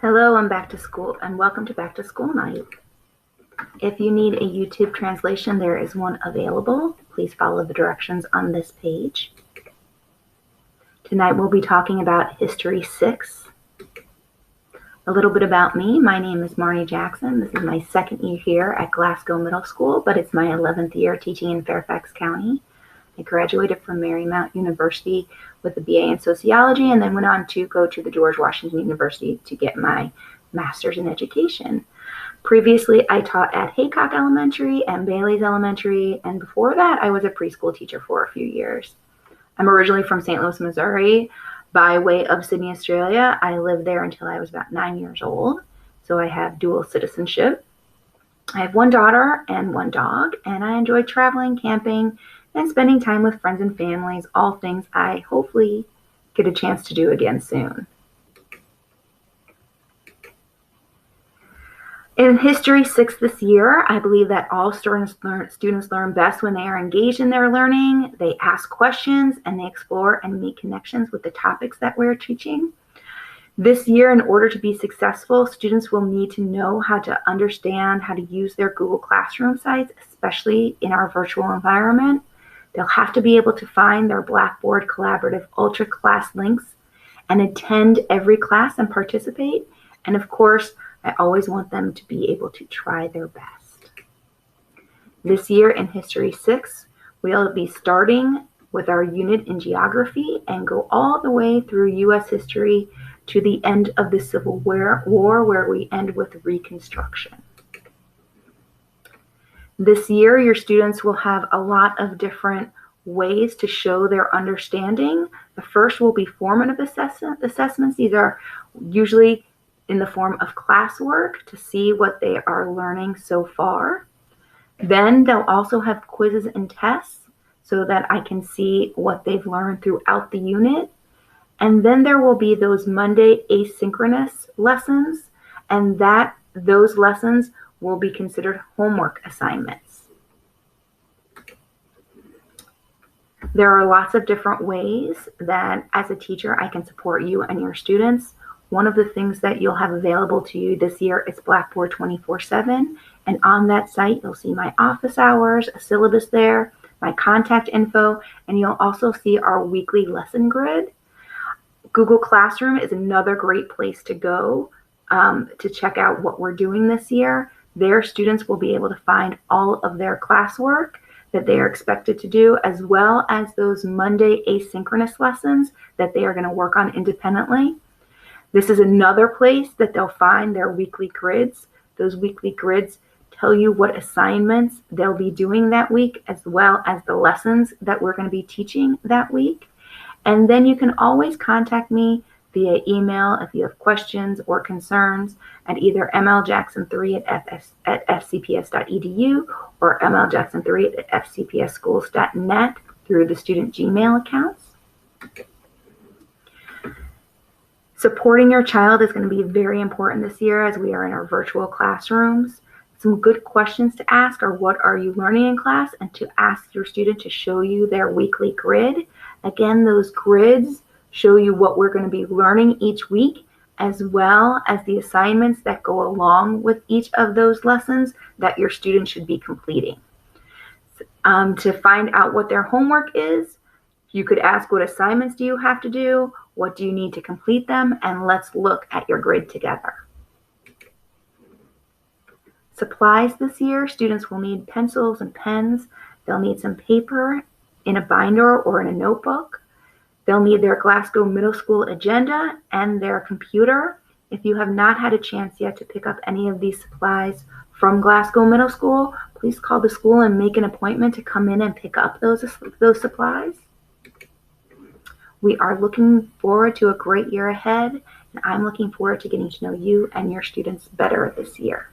Hello, I'm back to school and welcome to Back to School Night. If you need a YouTube translation, there is one available. Please follow the directions on this page. Tonight we'll be talking about History 6. A little bit about me. My name is Marnie Jackson. This is my second year here at Glasgow Middle School, but it's my 11th year teaching in Fairfax County. I graduated from Marymount University with a BA in sociology and then went on to go to the George Washington University to get my master's in education. Previously, I taught at Haycock Elementary and Bailey's Elementary, and before that, I was a preschool teacher for a few years. I'm originally from St. Louis, Missouri, by way of Sydney, Australia. I lived there until I was about 9 years old, so I have dual citizenship. I have one daughter and one dog, and I enjoy traveling, camping, and spending time with friends and families, all things I hopefully get a chance to do again soon. In History 6 this year, I believe that all students learn best when they are engaged in their learning, they ask questions, and they explore and make connections with the topics that we're teaching. This year, in order to be successful, students will need to know how to understand how to use their Google Classroom sites, especially in our virtual environment. They'll have to be able to find their Blackboard Collaborative Ultra class links and attend every class and participate. And of course, I always want them to be able to try their best. This year in History 6, we'll be starting with our unit in geography and go all the way through U.S. history to the end of the Civil War, where we end with Reconstruction. This year, your students will have a lot of different ways to show their understanding. The first will be formative assessments. These are usually in the form of classwork to see what they are learning so far. Then they'll also have quizzes and tests so that I can see what they've learned throughout the unit. And then there will be those Monday asynchronous lessons, and those lessons will be considered homework assignments. There are lots of different ways that as a teacher I can support you and your students. One of the things that you'll have available to you this year is Blackboard 24/7, and on that site you'll see my office hours, a syllabus there, my contact info, and you'll also see our weekly lesson grid. Google Classroom is another great place to go to check out what we're doing this year. Their students will be able to find all of their classwork that they are expected to do, as well as those Monday asynchronous lessons that they are going to work on independently. This is another place that they'll find their weekly grids. Those weekly grids tell you what assignments they'll be doing that week, as well as the lessons that we're going to be teaching that week. And then you can always contact me via email if you have questions or concerns at either mljackson3@fcps.edu or mljackson3@fcpsschools.net through the student Gmail accounts. Supporting your child is going to be very important this year as we are in our virtual classrooms. Some good questions to ask are, what are you learning in class? And to ask your student to show you their weekly grid. Again, those grids show you what we're going to be learning each week, as well as the assignments that go along with each of those lessons that your student should be completing. To find out what their homework is, you could ask, what assignments do you have to do? What do you need to complete them? And let's look at your grid together. Supplies this year, students will need pencils and pens. They'll need some paper in a binder or in a notebook. They'll need their Glasgow Middle School agenda and their computer. If you have not had a chance yet to pick up any of these supplies from Glasgow Middle School, please call the school and make an appointment to come in and pick up those supplies. We are looking forward to a great year ahead, and I'm looking forward to getting to know you and your students better this year.